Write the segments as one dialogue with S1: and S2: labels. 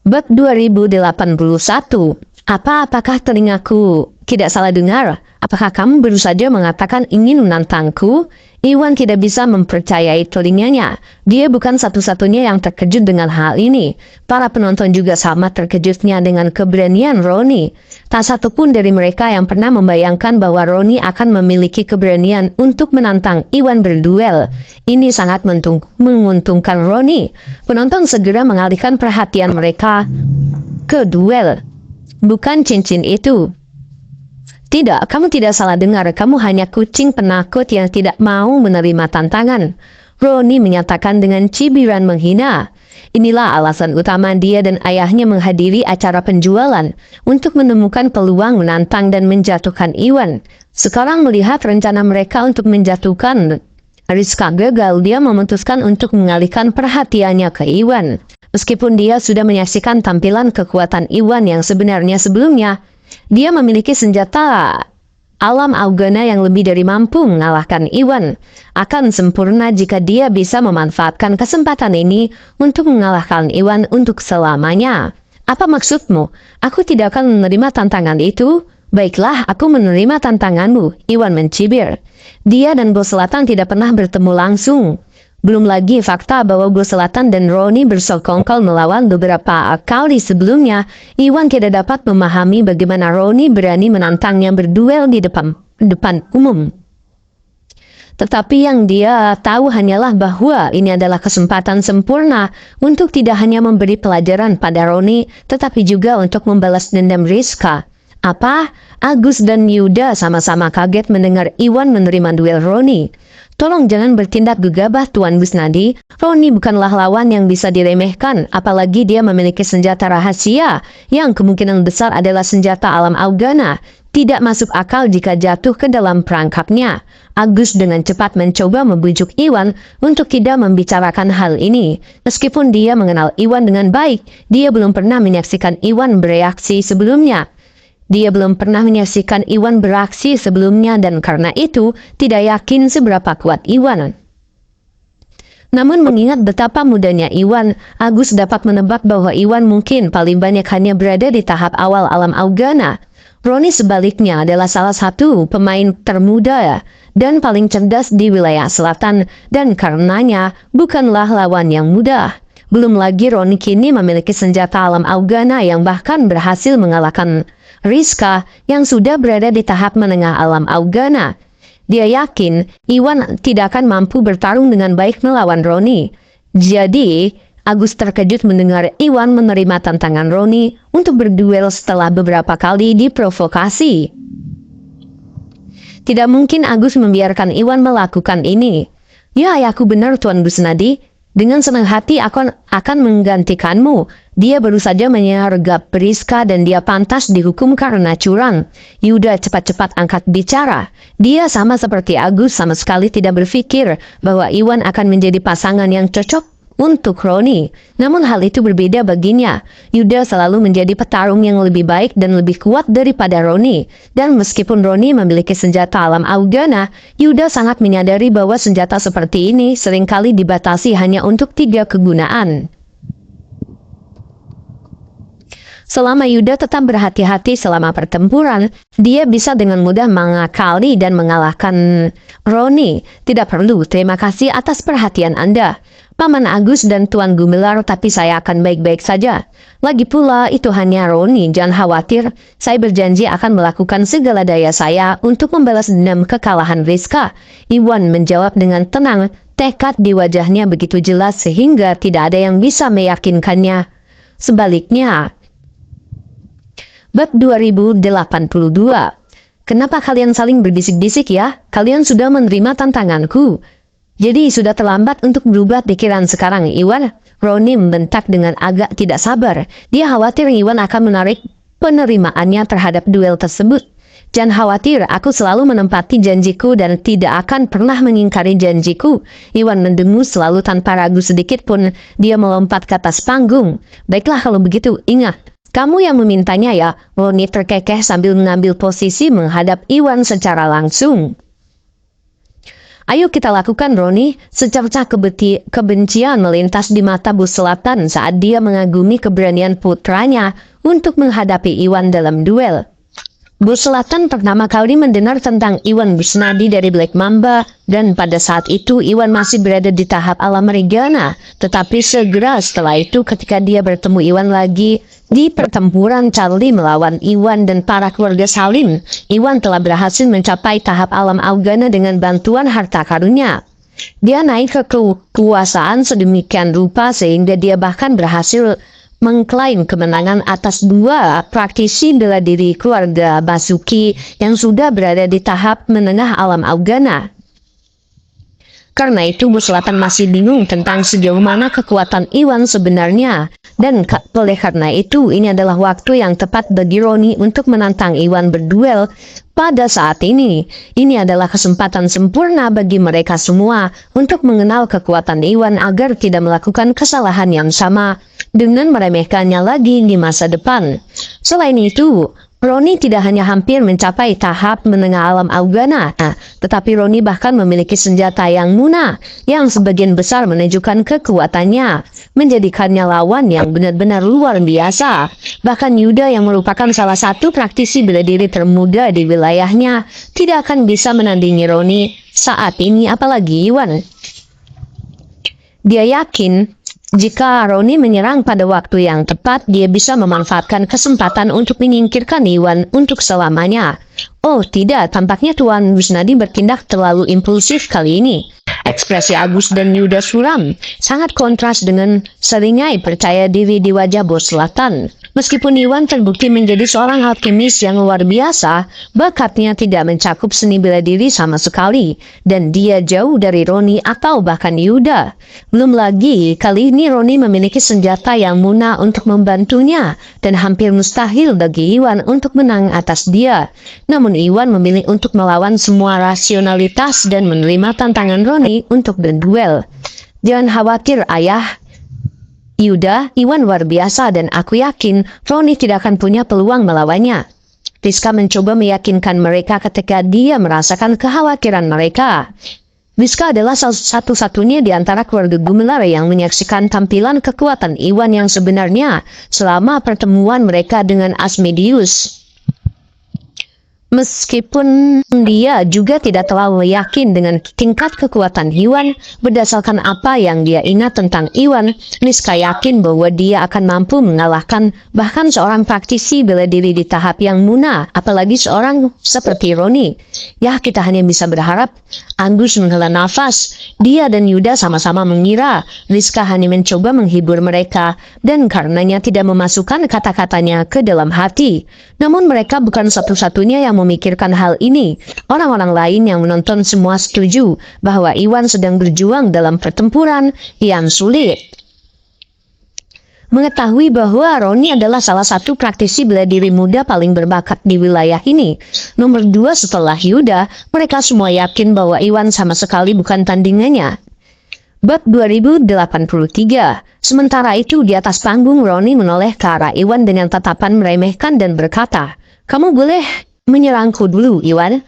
S1: Bab 2081. Apakah telingaku tidak salah dengar? Apakah kamu baru saja mengatakan ingin menantangku? Iwan tidak bisa mempercayai telinganya. Dia bukan satu-satunya yang terkejut dengan hal ini. Para penonton juga sama terkejutnya dengan keberanian Roni. Tak satupun dari mereka yang pernah membayangkan bahwa Roni akan memiliki keberanian untuk menantang Iwan berduel. Ini sangat menguntungkan Roni. Penonton segera mengalihkan perhatian mereka ke duel, bukan cincin itu. Tidak, kamu tidak salah dengar. Kamu hanya kucing penakut yang tidak mau menerima tantangan. Roni menyatakan dengan cibiran menghina. Inilah alasan utama dia dan ayahnya menghadiri acara penjualan untuk menemukan peluang menantang dan menjatuhkan Iwan. Sekarang melihat rencana mereka untuk menjatuhkan Rizka gagal, dia memutuskan untuk mengalihkan perhatiannya ke Iwan. Meskipun dia sudah menyaksikan tampilan kekuatan Iwan yang sebenarnya sebelumnya, dia memiliki senjata alam Augana yang lebih dari mampu mengalahkan Iwan. Akan sempurna jika dia bisa memanfaatkan kesempatan ini untuk mengalahkan Iwan untuk selamanya. Apa maksudmu? Aku tidak akan menerima tantangan itu. Baiklah, aku menerima tantanganmu, Iwan mencibir. Dia dan Bos Selatan tidak pernah bertemu langsung. Belum lagi fakta bahwa Bos Selatan dan Roni bersekongkol melawan beberapa kali sebelumnya. Iwan tidak dapat memahami bagaimana Roni berani menantangnya berduel di depan umum. Tetapi yang dia tahu hanyalah bahwa ini adalah kesempatan sempurna untuk tidak hanya memberi pelajaran pada Roni, tetapi juga untuk membalas dendam Rizka. Apa? Agus dan Yuda sama-sama kaget mendengar Iwan menerima duel Roni. Tolong jangan bertindak gegabah, Tuan Busnadi. Roni bukanlah lawan yang bisa diremehkan, apalagi dia memiliki senjata rahasia, yang kemungkinan besar adalah senjata alam Augana. Tidak masuk akal jika jatuh ke dalam perangkapnya. Agus dengan cepat mencoba membujuk Iwan untuk tidak membicarakan hal ini. Meskipun dia mengenal Iwan dengan baik, dia belum pernah menyaksikan Iwan bereaksi sebelumnya. Dia belum pernah menyaksikan Iwan beraksi sebelumnya dan karena itu tidak yakin seberapa kuat Iwan. Namun mengingat betapa mudanya Iwan, Agus dapat menebak bahwa Iwan mungkin paling banyak hanya berada di tahap awal alam Augana. Roni sebaliknya adalah salah satu pemain termuda dan paling cerdas di wilayah selatan dan karenanya bukanlah lawan yang mudah. Belum lagi Roni kini memiliki senjata alam Augana yang bahkan berhasil mengalahkan Rizka yang sudah berada di tahap menengah alam Augana. Dia yakin Iwan tidak akan mampu bertarung dengan baik melawan Roni. Jadi, Agus terkejut mendengar Iwan menerima tantangan Roni untuk berduel setelah beberapa kali diprovokasi. Tidak mungkin Agus membiarkan Iwan melakukan ini. Ya, ayahku benar, Tuan Busnadi. Dengan senang hati akan menggantikanmu. Dia baru saja menyergap Rizka dan dia pantas dihukum karena curang. Yuda cepat-cepat angkat bicara. Dia sama seperti Agus sama sekali tidak berpikir bahwa Iwan akan menjadi pasangan yang cocok untuk Roni. Namun hal itu berbeda baginya. Yuda selalu menjadi petarung yang lebih baik dan lebih kuat daripada Roni. Dan meskipun Roni memiliki senjata alam Augana, Yuda sangat menyadari bahwa senjata seperti ini seringkali dibatasi hanya untuk 3 kegunaan. Selama Yuda tetap berhati-hati selama pertempuran, dia bisa dengan mudah mengakali dan mengalahkan Roni. Tidak perlu, terima kasih atas perhatian Anda, Paman Agus dan Tuan Gumelar, tapi saya akan baik-baik saja. Lagi pula, itu hanya Roni, jangan khawatir. Saya berjanji akan melakukan segala daya saya untuk membalas dendam kekalahan Rizka. Iwan menjawab dengan tenang, tekad di wajahnya begitu jelas sehingga tidak ada yang bisa meyakinkannya. Sebaliknya, Bab 2082. Kenapa kalian saling berbisik-bisik ya? Kalian sudah menerima tantanganku. Jadi sudah terlambat untuk berubah pikiran sekarang, Iwan. Roni membentak dengan agak tidak sabar. Dia khawatir Iwan akan menarik penerimaannya terhadap duel tersebut. Jangan khawatir, aku selalu menempati janjiku dan tidak akan pernah mengingkari janjiku. Iwan mendengus selalu tanpa ragu sedikit pun. Dia melompat ke atas panggung. Baiklah kalau begitu, ingat. Kamu yang memintanya ya, Roni terkekeh sambil mengambil posisi menghadap Iwan secara langsung. Ayo kita lakukan, Roni. Secercah kebencian melintas di mata Bos Selatan saat dia mengagumi keberanian putranya untuk menghadapi Iwan dalam duel. Bos Selatan pertama kali mendengar tentang Iwan Busnadi dari Black Mamba, dan pada saat itu Iwan masih berada di tahap alam Regana. Tetapi segera setelah itu ketika dia bertemu Iwan lagi di pertempuran Charlie melawan Iwan dan para keluarga Salim, Iwan telah berhasil mencapai tahap alam Augana dengan bantuan harta karunnya. Dia naik ke kekuasaan sedemikian rupa sehingga dia bahkan berhasil mengklaim kemenangan atas 2 praktisi bela diri keluarga Basuki yang sudah berada di tahap menengah alam Augana. Karena itu Bos Selatan masih bingung tentang sejauh mana kekuatan Iwan sebenarnya. Dan oleh karena itu ini adalah waktu yang tepat bagi Roni untuk menantang Iwan berduel pada saat ini. Ini adalah kesempatan sempurna bagi mereka semua untuk mengenal kekuatan Iwan agar tidak melakukan kesalahan yang sama dengan meremehkannya lagi di masa depan. Selain itu, Roni tidak hanya hampir mencapai tahap menengah alam Augana, tetapi Roni bahkan memiliki senjata yang Muna, yang sebagian besar menunjukkan kekuatannya, menjadikannya lawan yang benar-benar luar biasa. Bahkan Yuda yang merupakan salah satu praktisi bela diri termuda di wilayahnya, tidak akan bisa menandingi Roni saat ini, apalagi Iwan. Dia yakin jika Roni menyerang pada waktu yang tepat, dia bisa memanfaatkan kesempatan untuk menyingkirkan Iwan untuk selamanya. Oh tidak, tampaknya Tuan Busnadi bertindak terlalu impulsif kali ini. Ekspresi Agus dan Yuda suram, sangat kontras dengan seringai percaya diri di wajah Bos Selatan. Meskipun Iwan terbukti menjadi seorang alkemis yang luar biasa, bakatnya tidak mencakup seni bela diri sama sekali, dan dia jauh dari Roni atau bahkan Yuda. Belum lagi, kali ini Roni memiliki senjata yang Muna untuk membantunya, dan hampir mustahil bagi Iwan untuk menang atas dia. Namun Iwan memilih untuk melawan semua rasionalitas dan menerima tantangan Roni untuk berduel. Jangan khawatir, Ayah. Yuda, Iwan luar biasa dan aku yakin Roni tidak akan punya peluang melawannya. Rizka mencoba meyakinkan mereka ketika dia merasakan kekhawatiran mereka. Rizka adalah satu-satunya di antara keluarga Gumelar yang menyaksikan tampilan kekuatan Iwan yang sebenarnya selama pertemuan mereka dengan Asmodeus. Meskipun dia juga tidak terlalu yakin dengan tingkat kekuatan Iwan, berdasarkan apa yang dia ingat tentang Iwan, Rizka yakin bahwa dia akan mampu mengalahkan bahkan seorang praktisi bela diri di tahap yang Muna, apalagi seorang seperti Roni. Ya, kita hanya bisa berharap. Agus menghela nafas. Dia dan Yuda sama-sama mengira Rizka hanya mencoba menghibur mereka, dan karenanya tidak memasukkan kata-katanya ke dalam hati. Namun mereka bukan satu-satunya yang memikirkan hal ini. Orang-orang lain yang menonton semua setuju bahwa Iwan sedang berjuang dalam pertempuran yang sulit. Mengetahui bahwa Roni adalah salah satu praktisi bela diri muda paling berbakat di wilayah ini, nomor 2 setelah Yuda, mereka semua yakin bahwa Iwan sama sekali bukan tandingannya. Bab 2083. Sementara itu di atas panggung, Roni menoleh ke arah Iwan dengan tatapan meremehkan dan berkata, "Kamu boleh menyerangku dulu, Iwan."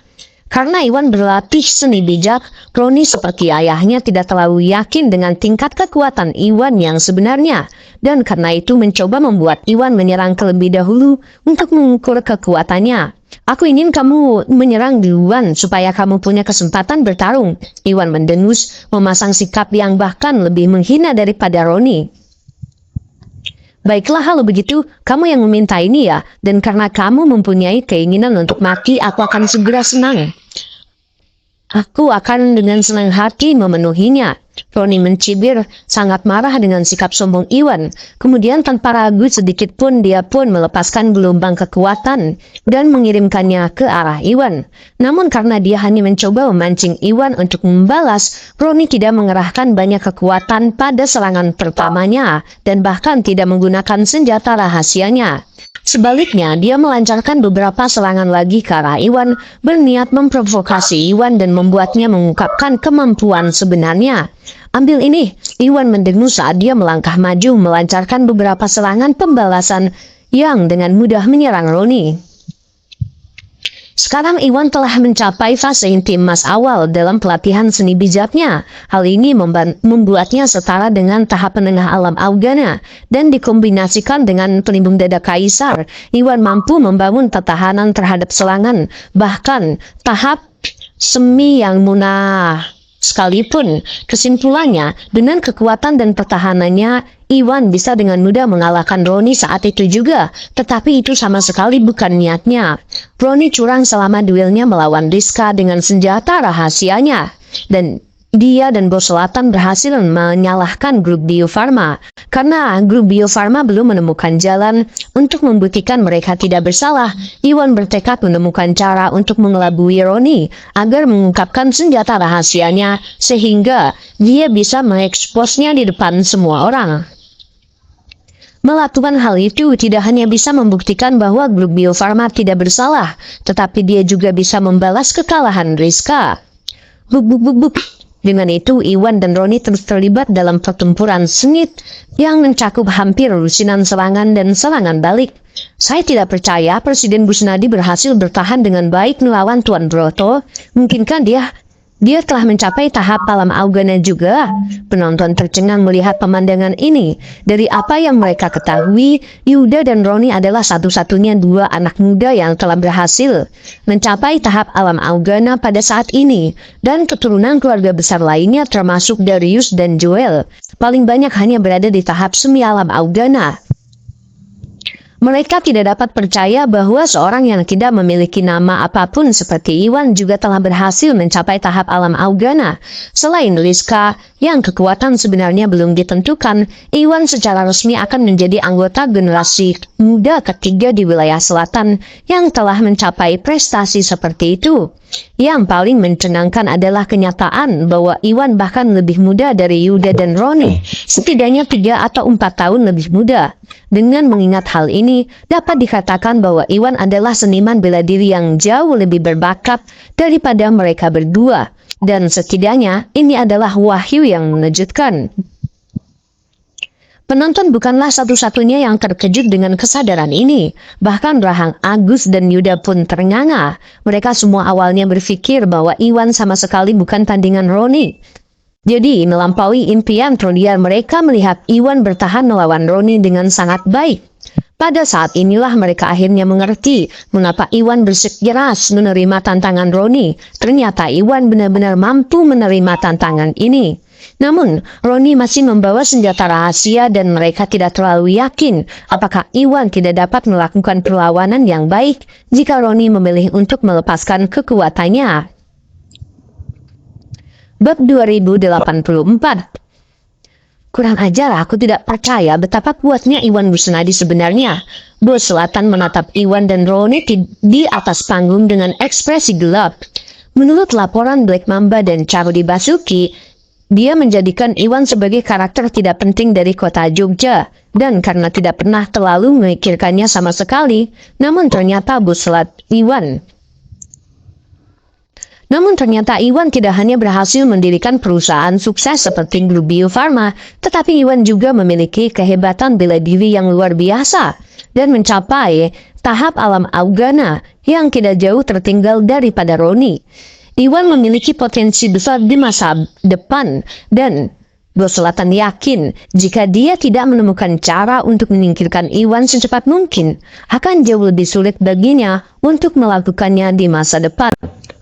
S1: Karena Iwan berlatih seni bijak, Roni seperti ayahnya tidak terlalu yakin dengan tingkat kekuatan Iwan yang sebenarnya, dan karena itu mencoba membuat Iwan menyerang terlebih dahulu untuk mengukur kekuatannya. "Aku ingin kamu menyerang duluan supaya kamu punya kesempatan bertarung," Iwan mendengus, memasang sikap yang bahkan lebih menghina daripada Roni. "Baiklah, kalau begitu, kamu yang meminta ini ya, dan karena kamu mempunyai keinginan untuk mati, aku akan segera senang. Aku akan dengan senang hati memenuhinya." Roni mencibir, sangat marah dengan sikap sombong Iwan. Kemudian tanpa ragu sedikit pun dia pun melepaskan gelombang kekuatan dan mengirimkannya ke arah Iwan. Namun karena dia hanya mencoba memancing Iwan untuk membalas, Roni tidak mengerahkan banyak kekuatan pada serangan pertamanya dan bahkan tidak menggunakan senjata rahasianya. Sebaliknya, dia melancarkan beberapa serangan lagi ke arah Iwan, berniat memprovokasi Iwan dan membuatnya mengungkapkan kemampuan sebenarnya. "Ambil ini," Iwan mendengus saat dia melangkah maju melancarkan beberapa serangan pembalasan yang dengan mudah menyerang Roni. Sekarang Iwan telah mencapai fase inti emas awal dalam pelatihan seni bijaknya. Hal ini membuatnya setara dengan tahap penengah alam Augana, dan dikombinasikan dengan pelindung dada kaisar. Iwan mampu membangun pertahanan terhadap serangan, bahkan tahap semi yang munah. Sekalipun, kesimpulannya, dengan kekuatan dan pertahanannya, Iwan bisa dengan mudah mengalahkan Roni saat itu juga. Tetapi itu sama sekali bukan niatnya. Roni curang selama duelnya melawan Rizka dengan senjata rahasianya. Dan dia dan Bos Selatan berhasil menyalahkan grup Bio Farma. Karena grup Bio Farma belum menemukan jalan untuk membuktikan mereka tidak bersalah, Iwan bertekad menemukan cara untuk mengelabui Roni agar mengungkapkan senjata rahasianya sehingga dia bisa mengeksposnya di depan semua orang. Melakukan hal itu tidak hanya bisa membuktikan bahwa grup Bio Farma tidak bersalah, tetapi dia juga bisa membalas kekalahan Rizka. Buk buk buk buk. Dengan itu, Iwan dan Roni terus terlibat dalam pertempuran sengit yang mencakup hampir lusinan serangan dan serangan balik. Saya tidak percaya Presiden Busnadi berhasil bertahan dengan baik melawan Tuan Broto. Mungkinkah dia telah mencapai tahap alam Augana juga? Penonton tercengang melihat pemandangan ini. Dari apa yang mereka ketahui, Yuda dan Roni adalah satu-satunya dua anak muda yang telah berhasil mencapai tahap alam Augana pada saat ini. Dan keturunan keluarga besar lainnya termasuk Darius dan Joel, paling banyak hanya berada di tahap semi alam Augana. Mereka tidak dapat percaya bahwa seorang yang tidak memiliki nama apapun seperti Iwan juga telah berhasil mencapai tahap alam Augana. Selain Rizka, yang kekuatan sebenarnya belum ditentukan, Iwan secara resmi akan menjadi anggota generasi muda ketiga di wilayah selatan yang telah mencapai prestasi seperti itu. Yang paling mencengangkan adalah kenyataan bahwa Iwan bahkan lebih muda dari Yuda dan Roni, setidaknya 3 atau 4 tahun lebih muda. Dengan mengingat hal ini, dapat dikatakan bahwa Iwan adalah seniman bela diri yang jauh lebih berbakat daripada mereka berdua. Dan setidaknya, ini adalah wahyu yang mengejutkan. Penonton bukanlah satu-satunya yang terkejut dengan kesadaran ini. Bahkan Rahang, Agus, dan Yuda pun ternganga. Mereka semua awalnya berpikir bahwa Iwan sama sekali bukan tandingan Roni. Jadi, melampaui impian terliar mereka melihat Iwan bertahan melawan Roni dengan sangat baik. Pada saat inilah mereka akhirnya mengerti mengapa Iwan bersikeras menerima tantangan Roni. Ternyata Iwan benar-benar mampu menerima tantangan ini. Namun, Roni masih membawa senjata rahasia dan mereka tidak terlalu yakin apakah Iwan tidak dapat melakukan perlawanan yang baik jika Roni memilih untuk melepaskan kekuatannya. Bab 2084. Kurang ajar, aku tidak percaya betapa kuatnya Iwan Busnadi sebenarnya. Bos Selatan menatap Iwan dan Roni di atas panggung dengan ekspresi gelap. Menurut laporan Black Mamba dan Carudi Basuki, dia menjadikan Iwan sebagai karakter tidak penting dari kota Jogja. Dan karena tidak pernah terlalu memikirkannya sama sekali, namun ternyata Iwan tidak hanya berhasil mendirikan perusahaan sukses seperti grup Bio Farma, tetapi Iwan juga memiliki kehebatan bela diri yang luar biasa dan mencapai tahap alam Augana yang tidak jauh tertinggal daripada Roni. Iwan memiliki potensi besar di masa depan dan Bos Selatan yakin jika dia tidak menemukan cara untuk menyingkirkan Iwan secepat mungkin, akan jauh lebih sulit baginya untuk melakukannya di masa depan.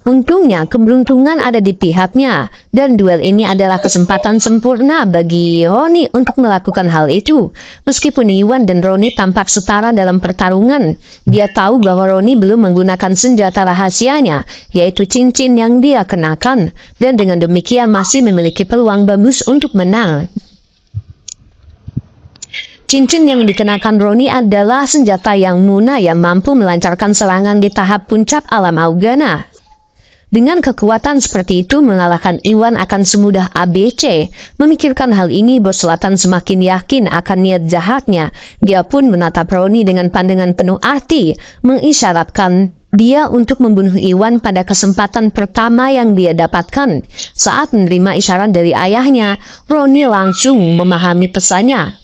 S1: Untungnya, keberuntungan ada di pihaknya, dan duel ini adalah kesempatan sempurna bagi Roni untuk melakukan hal itu. Meskipun Iwan dan Roni tampak setara dalam pertarungan, dia tahu bahwa Roni belum menggunakan senjata rahasianya, yaitu cincin yang dia kenakan, dan dengan demikian masih memiliki peluang bagus untuk menang. Cincin yang dikenakan Roni adalah senjata yang munah yang mampu melancarkan serangan di tahap puncak alam Augana. Dengan kekuatan seperti itu, mengalahkan Iwan akan semudah ABC. Memikirkan hal ini, Bos Selatan semakin yakin akan niat jahatnya. Dia pun menatap Roni dengan pandangan penuh arti, mengisyaratkan dia untuk membunuh Iwan pada kesempatan pertama yang dia dapatkan. Saat menerima isyarat dari ayahnya, Roni langsung memahami pesannya.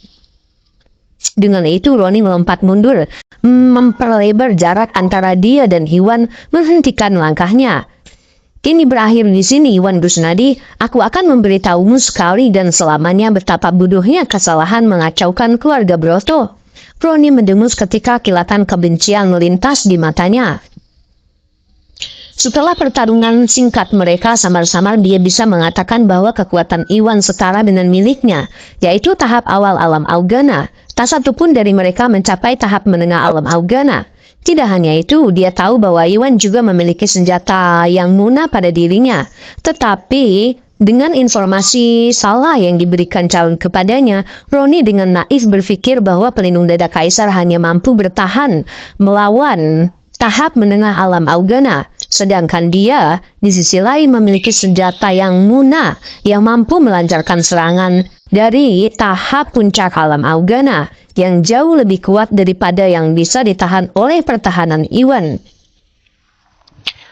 S1: Dengan itu Roni melompat mundur, memperlebar jarak antara dia dan Iwan, menghentikan langkahnya. Ini berakhir di sini, Iwan Rusnadi. Aku akan memberitahumu sekali dan selamanya betapa bodohnya kesalahan mengacaukan keluarga Broto. Roni mendengus ketika kilatan kebencian melintas di matanya. Setelah pertarungan singkat mereka, samar-samar dia bisa mengatakan bahwa kekuatan Iwan setara dengan miliknya, yaitu tahap awal alam Augana. Tak satu pun dari mereka mencapai tahap menengah alam Augana. Tidak hanya itu, dia tahu bahwa Iwan juga memiliki senjata yang muna pada dirinya. Tetapi, dengan informasi salah yang diberikan calon kepadanya, Roni dengan naif berpikir bahwa pelindung dada kaisar hanya mampu bertahan melawan tahap menengah alam Augana. Sedangkan dia, di sisi lain memiliki senjata yang muna yang mampu melancarkan serangan dari tahap puncak alam Augana yang jauh lebih kuat daripada yang bisa ditahan oleh pertahanan Iwan.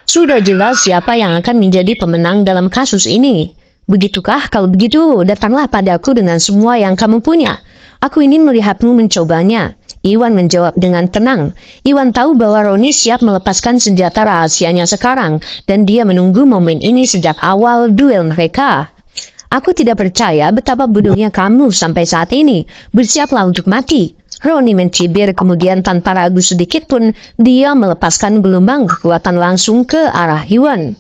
S1: Sudah jelas siapa yang akan menjadi pemenang dalam kasus ini. Begitukah? Kalau begitu, datanglah padaku dengan semua yang kamu punya. Aku ingin melihatmu mencobanya. Iwan menjawab dengan tenang. Iwan tahu bahwa Roni siap melepaskan senjata rahasianya sekarang, dan dia menunggu momen ini sejak awal duel mereka. Aku tidak percaya betapa bodohnya kamu sampai saat ini. Bersiaplah untuk mati. Roni mencibir, kemudian tanpa ragu sedikit pun, dia melepaskan gelombang kekuatan langsung ke arah Iwan.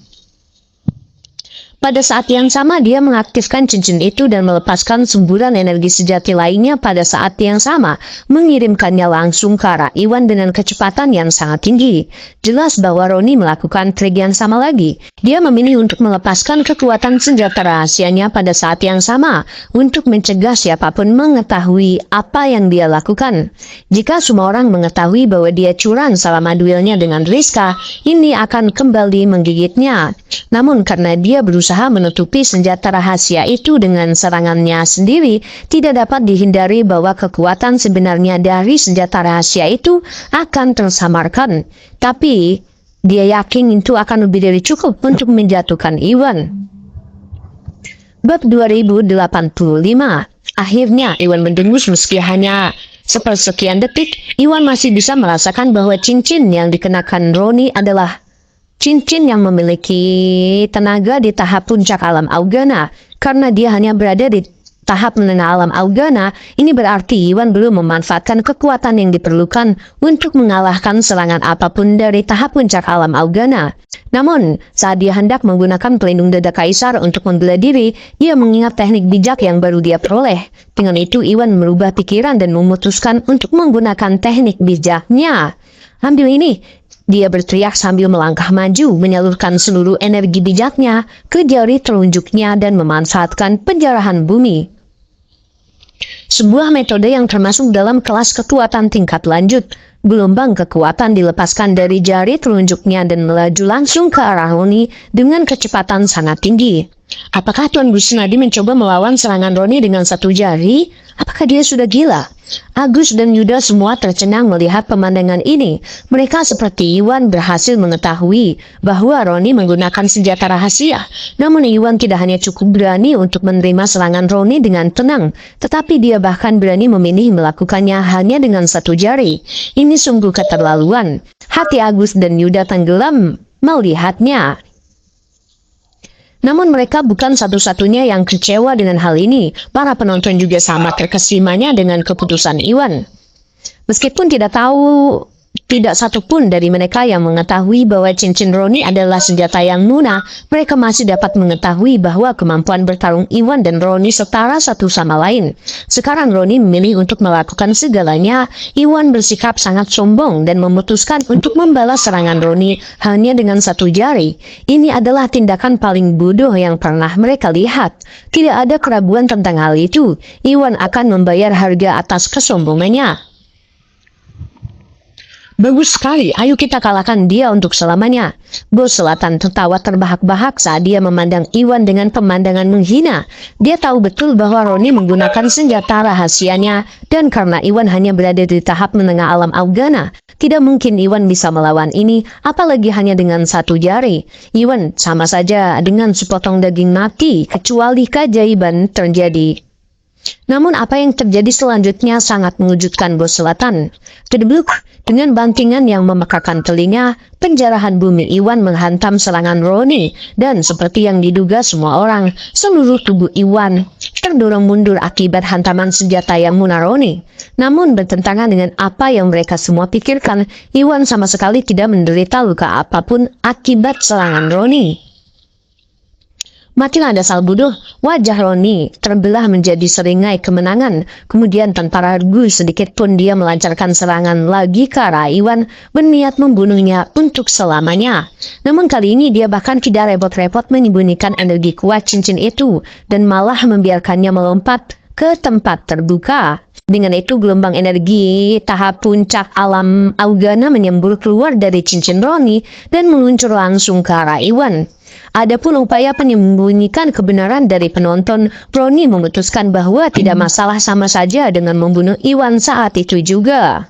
S1: Pada saat yang sama dia mengaktifkan cincin itu dan melepaskan semburan energi sejati lainnya pada saat yang sama, mengirimkannya langsung ke arah Iwan dengan kecepatan yang sangat tinggi. Jelas bahwa Roni melakukan trik yang sama lagi. Dia memilih untuk melepaskan kekuatan senjata rahasianya pada saat yang sama, untuk mencegah siapapun mengetahui apa yang dia lakukan. Jika semua orang mengetahui bahwa dia curang selama duelnya dengan Rizka, ini akan kembali menggigitnya. Namun karena dia berusaha menutupi senjata rahasia itu dengan serangannya sendiri, tidak dapat dihindari bahwa kekuatan sebenarnya dari senjata rahasia itu akan tersamarkan. Tapi, dia yakin itu akan lebih dari cukup untuk menjatuhkan Iwan. Bab 2085. Akhirnya, Iwan mendengus meski hanya sepersekian detik. Iwan masih bisa merasakan bahwa cincin yang dikenakan Roni adalah cincin yang memiliki tenaga di tahap puncak alam Augana. Karena dia hanya berada di tahap menengah alam Augana, ini berarti Iwan belum memanfaatkan kekuatan yang diperlukan untuk mengalahkan serangan apapun dari tahap puncak alam Augana. Namun, saat dia hendak menggunakan pelindung dada kaisar untuk membela diri, dia mengingat teknik bijak yang baru dia peroleh. Dengan itu, Iwan merubah pikiran dan memutuskan untuk menggunakan teknik bijaknya. Ambil ini. Dia berteriak sambil melangkah maju, menyalurkan seluruh energi bijaknya ke jari telunjuknya dan memanfaatkan penjarahan bumi. Sebuah metode yang termasuk dalam kelas kekuatan tingkat lanjut. Gelombang kekuatan dilepaskan dari jari telunjuknya dan melaju langsung ke arah Roni dengan kecepatan sangat tinggi. Apakah Tuan Rusnadi mencoba melawan serangan Roni dengan satu jari? Apakah dia sudah gila? Agus dan Yuda semua tercengang melihat pemandangan ini. Mereka seperti Iwan berhasil mengetahui bahwa Roni menggunakan senjata rahasia. Namun Iwan tidak hanya cukup berani untuk menerima serangan Roni dengan tenang, tetapi dia bahkan berani memilih melakukannya hanya dengan satu jari. Ini sungguh keterlaluan. Hati Agus dan Yuda tenggelam melihatnya. Namun mereka bukan satu-satunya yang kecewa dengan hal ini. Para penonton juga sama terkesimanya dengan keputusan Iwan. Meskipun tidak satu pun dari mereka yang mengetahui bahwa cincin Roni adalah senjata yang muna, mereka masih dapat mengetahui bahwa kemampuan bertarung Iwan dan Roni setara satu sama lain. Sekarang Roni memilih untuk melakukan segalanya. Iwan bersikap sangat sombong dan memutuskan untuk membalas serangan Roni hanya dengan satu jari. Ini adalah tindakan paling bodoh yang pernah mereka lihat. Tidak ada keraguan tentang hal itu. Iwan akan membayar harga atas kesombongannya. Bagus sekali, ayo kita kalahkan dia untuk selamanya. Bos Selatan tertawa terbahak-bahak saat dia memandang Iwan dengan pemandangan menghina. Dia tahu betul bahwa Roni menggunakan senjata rahasianya, dan karena Iwan hanya berada di tahap menengah alam Augana, tidak mungkin Iwan bisa melawan ini, apalagi hanya dengan satu jari. Iwan sama saja dengan sepotong daging mati, kecuali keajaiban terjadi. Namun apa yang terjadi selanjutnya sangat mengejutkan Bos Selatan. Kedebuk, dengan bantingan yang memekakan telinga, penjarahan bumi Iwan menghantam serangan Roni. Dan seperti yang diduga semua orang, seluruh tubuh Iwan terdorong mundur akibat hantaman senjata yang muna Roni. Namun bertentangan dengan apa yang mereka semua pikirkan, Iwan sama sekali tidak menderita luka apapun akibat serangan Roni. Matilah dasar bodoh, wajah Roni terbelah menjadi seringai kemenangan. Kemudian tanpa ragu sedikit pun dia melancarkan serangan lagi ke arah Iwan, berniat membunuhnya untuk selamanya. Namun kali ini dia bahkan tidak repot-repot menyembunyikan energi kuat cincin itu, dan malah membiarkannya melompat ke tempat terbuka. Dengan itu gelombang energi tahap puncak alam Augana menyembur keluar dari cincin Roni dan meluncur langsung ke arah Iwan. Adapun upaya menyembunyikan kebenaran dari penonton, Roni memutuskan bahwa tidak masalah sama saja dengan membunuh Iwan saat itu juga.